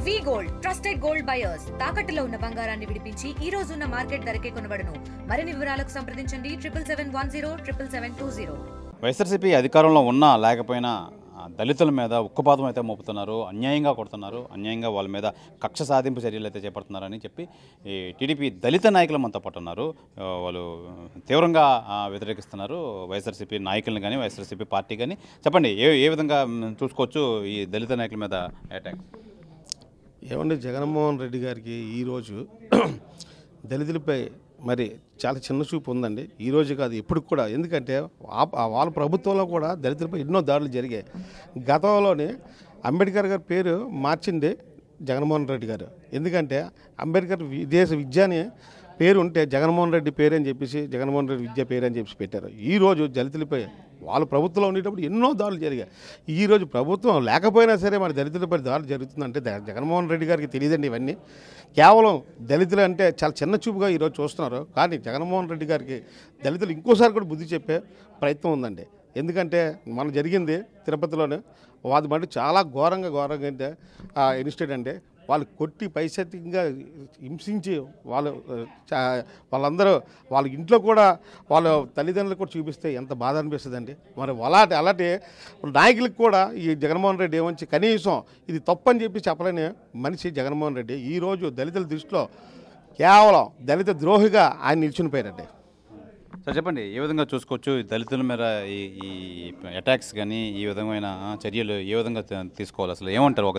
వి gold trusted gold buyers తాకట్టులో ఉన్న బంగారాన్ని విడిపించి ఈ రోజు ఉన్న మార్కెట్ ధరకే కొనబడును. మరిన్ని వివరాలకు సంప్రదించండి 7710772020. వైఎస్ఆర్సీపీ అధికారంలో ఉన్నా లేకపోయినా దళితుల మీద ఉక్కుపాదం అయితే మోపుతున్నారు, అన్యాయంగా కొడుతున్నారు, అన్యాయంగా వాళ్ళ మీద కక్ష సాధింపు చర్యలు అయితే చేపడుతున్నారని చెప్పి ఈ టీడీపీ దళిత నాయకులు మనతో పాటు ఉన్నారు. వాళ్ళు తీవ్రంగా వ్యతిరేకిస్తున్నారు వైఎస్ఆర్సీపీ నాయకులను కానీ వైఎస్ఆర్సీపీ పార్టీ కానీ. చెప్పండి, ఏ విధంగా చూసుకోవచ్చు ఈ దళిత నాయకుల మీద అటాక్? ఏమండి, జగన్మోహన్ రెడ్డి గారికి ఈరోజు దళితులపై మరి చాలా చిన్న చూపు ఉందండి. ఈరోజు కాదు, ఎప్పుడు కూడా. ఎందుకంటే వాళ్ళ ప్రభుత్వంలో కూడా దళితులపై ఎన్నో దాడులు జరిగాయి. గతంలోనే అంబేద్కర్ గారి పేరు మార్చింది జగన్మోహన్ రెడ్డి గారు. ఎందుకంటే అంబేద్కర్ విదేశ విద్యని పేరు ఉంటే జగన్మోహన్ రెడ్డి పేరు అని చెప్పేసి జగన్మోహన్ రెడ్డి విద్య పేరు అని చెప్పేసి పెట్టారు. ఈరోజు దళితులపై వాళ్ళ ప్రభుత్వంలో ఉండేటప్పుడు ఎన్నో దాడులు జరిగాయి. ఈరోజు ప్రభుత్వం లేకపోయినా సరే మన దళితులపై దాడులు జరుగుతుందంటే జగన్మోహన్ రెడ్డి గారికి తెలియదండి. ఇవన్నీ కేవలం దళితులు అంటే చాలా చిన్న చూపుగా ఈరోజు చూస్తున్నారు. కానీ జగన్మోహన్ రెడ్డి గారికి దళితులు ఇంకోసారి కూడా బుద్ధి చెప్పే ప్రయత్నం ఉందండి. ఎందుకంటే మన జరిగింది తిరుపతిలోనే వాది మటు చాలా ఘోరంగా అంటే ఇన్స్టెంట్ అంటే వాళ్ళు కొట్టి పైశాచికంగా హింసించి వాళ్ళందరూ వాళ్ళ ఇంట్లో కూడా వాళ్ళ తల్లిదండ్రులకు కూడా చూపిస్తే ఎంత బాధ అనిపిస్తుందండి. మరి అలాంటి నాయకులకు కూడా ఈ జగన్మోహన్ రెడ్డి ఏమంచి కనీసం ఇది తప్పని చెప్పి చెప్పలేని మనిషి జగన్మోహన్ రెడ్డి. ఈరోజు దళితుల దృష్టిలో కేవలం దళిత ద్రోహిగా ఆయన నిల్చునిపోయారండి. సార్ చెప్పండి, ఏ విధంగా చూసుకోవచ్చు దళితుల మీద ఈ అటాక్స్ కానీ ఈ విధమైన చర్యలు ఏ విధంగా తీసుకోవాలి? అసలు ఏమంటారు ఒక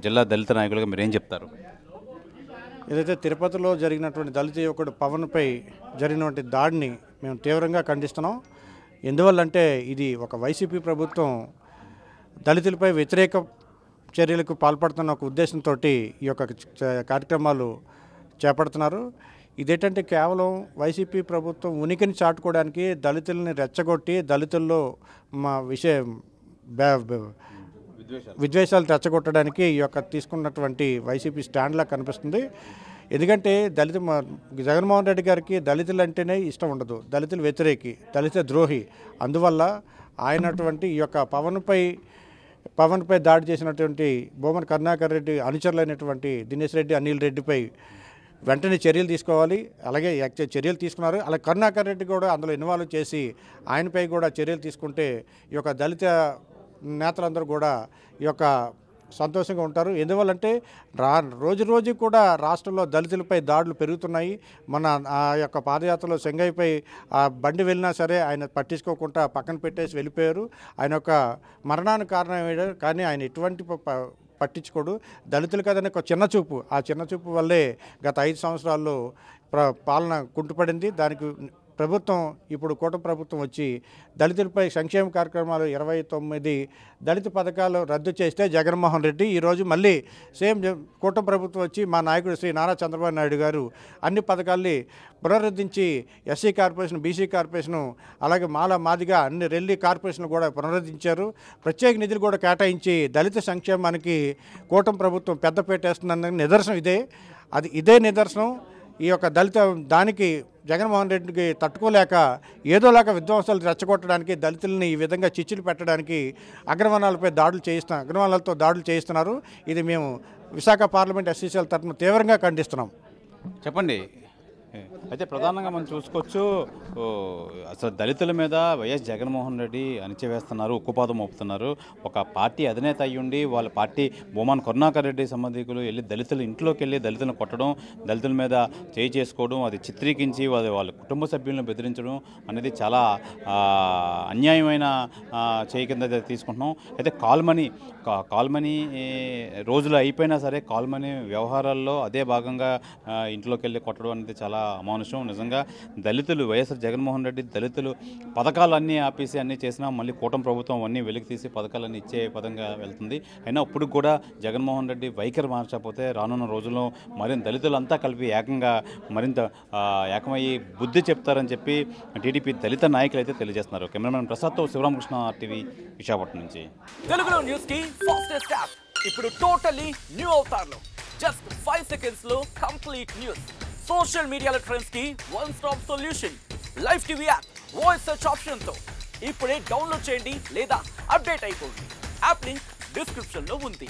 జిల్లా దళిత నాయకులుగా మీరు ఏం చెప్తారు? ఏదైతే తిరుపతిలో జరిగినటువంటి దళిత యువకుడు పవన్పై జరిగినటువంటి దాడిని మేము తీవ్రంగా ఖండిస్తున్నాం. ఎందువల్లంటే ఇది ఒక వైసీపీ ప్రభుత్వం దళితులపై వ్యతిరేక చర్యలకు పాల్పడుతున్న ఒక ఉద్దేశంతో ఈ యొక్క కార్యక్రమాలు చేపడుతున్నారు. ఇదేంటంటే కేవలం వైసీపీ ప్రభుత్వం ఉనికిని చాటుకోవడానికి దళితుల్ని రెచ్చగొట్టి దళితుల్లో విద్వేషాలు రెచ్చగొట్టడానికి ఈ యొక్క తీసుకున్నటువంటి వైసీపీ స్టాండ్లా కనిపిస్తుంది. ఎందుకంటే జగన్మోహన్ రెడ్డి గారికి దళితులు అంటేనే ఇష్టం ఉండదు, దళితులు వ్యతిరేకి, దళిత ద్రోహి. అందువల్ల ఆయనటువంటి ఈ యొక్క పవన్పై దాడి చేసినటువంటి భూమన కరుణాకర్ రెడ్డి అనుచరులైనటువంటి దినేష్ రెడ్డి, అనిల్ రెడ్డిపై వెంటనే చర్యలు తీసుకోవాలి. అలాగే చర్యలు తీసుకున్నారు. అలాగే కరుణాకర్ రెడ్డి కూడా అందులో ఇన్వాల్వ్ చేసి ఆయనపై కూడా చర్యలు తీసుకుంటే ఈ యొక్క దళిత నేతలందరూ కూడా ఈ యొక్క సంతోషంగా ఉంటారు. ఎందువల్లంటే రోజు కూడా రాష్ట్రంలో దళితులపై దాడులు పెరుగుతున్నాయి. మన ఆ యొక్క పాదయాత్రలో చెంగయ్యపై ఆ బండి వెళ్ళినా సరే ఆయన పట్టించుకోకుండా పక్కన పెట్టేసి వెళ్ళిపోయారు. ఆయన యొక్క మరణానికి కారణం కానీ ఆయన ఎటువంటి పట్టించుకోడు. దళితులు కదని ఒక చిన్న చూపు, ఆ చిన్న చూపు వల్లే గత 5 సంవత్సరాల్లో పాలన కుంటుపడింది. దానికి ప్రభుత్వం ఇప్పుడు కూటమి ప్రభుత్వం వచ్చి దళితులపై సంక్షేమ కార్యక్రమాలు 29 దళిత పథకాలు రద్దు చేస్తే జగన్మోహన్ రెడ్డి ఈరోజు మళ్ళీ సేమ్ కూటమి ప్రభుత్వం వచ్చి మా నాయకుడు శ్రీ నారా చంద్రబాబు నాయుడు గారు అన్ని పథకాల్ని పునరుద్ధరించి ఎస్సీ కార్పొరేషన్, బీసీ కార్పొరేషను, అలాగే మాదిగా అన్ని రెల్లి కార్పొరేషన్లు కూడా పునరుద్ధరించారు. ప్రత్యేక నిధులు కూడా కేటాయించి దళిత సంక్షేమానికి కూటమి ప్రభుత్వం పెద్దపీట వేస్తుందన్న నిదర్శనం ఇదే నిదర్శనం. ఈ యొక్క దళిత దానికి జగన్మోహన్ రెడ్డికి తట్టుకోలేక ఏదోలాగా విధ్వంసాలు రెచ్చగొట్టడానికి దళితులని ఈ విధంగా చిచ్చులు పెట్టడానికి అగ్రవర్ణాలతో దాడులు చేయిస్తున్నారు. ఇది మేము విశాఖ పార్లమెంట్ ఎస్సీసీల తరఫున తీవ్రంగా ఖండిస్తున్నాం. చెప్పండి, అయితే ప్రధానంగా మనం చూసుకోవచ్చు అసలు దళితుల మీద వైఎస్ జగన్మోహన్ రెడ్డి అణిచివేస్తున్నారు, ఉక్కుపాదం మోపుతున్నారు. ఒక పార్టీ అధినేత అయ్యుండి వాళ్ళ పార్టీ భూమన కరుణాకర్ రెడ్డి సంబంధికులు వెళ్ళి దళితుల ఇంట్లోకి వెళ్ళి దళితులను కొట్టడం, దళితుల మీద చేసుకోవడం, అది చిత్రీకరించి వాళ్ళ కుటుంబ సభ్యులను బెదిరించడం అనేది చాలా అన్యాయమైన చేయి కింద తీసుకుంటున్నాం. అయితే కాల్మనీ రోజులు అయిపోయినా సరే కాల్మనీ వ్యవహారాల్లో అదే భాగంగా ఇంట్లోకి వెళ్ళి కొట్టడం అనేది చాలా అమానుషం. నిజంగా దళితులు వైఎస్ఆర్ జగన్మోహన్ రెడ్డి దళితులు పథకాలు అన్నీ ఆపేసి అన్నీ చేసినా మళ్ళీ కూటమి ప్రభుత్వం అన్నీ వెలికి తీసి పథకాలన్నీ ఇచ్చే పదంగా వెళ్తుంది. అయినా ఇప్పుడు కూడా జగన్మోహన్ రెడ్డి వైఖరి మార్చకపోతే రానున్న రోజుల్లో మరింత దళితులంతా కలిపి మరింత ఏకమయ్యి బుద్ధి చెప్తారని చెప్పి టీడీపీ దళిత నాయకులు అయితే తెలియజేస్తున్నారు. కెమెరామెన్ ప్రసాద్తో శివరామకృష్ణ, టీవీ, విశాఖపట్నం నుంచి. తెలుగులో న్యూస్ కి ఫాస్టెస్ట్ యాప్ ఇప్పుడు టోటల్లీ న్యూ అవతార్లో జస్ట్ 5 seconds లో కంప్లీట్ న్యూస్. సోషల్ మీడియాలో ట్రెండ్స్ కి one stop solution. Live TV app voice search option తో ఇప్పుడే డౌన్లోడ్ చేయండి లేదా అప్డేట్ అయిపోండి. యాప్ లింక్ డిస్క్రిప్షన్ లో ఉంది.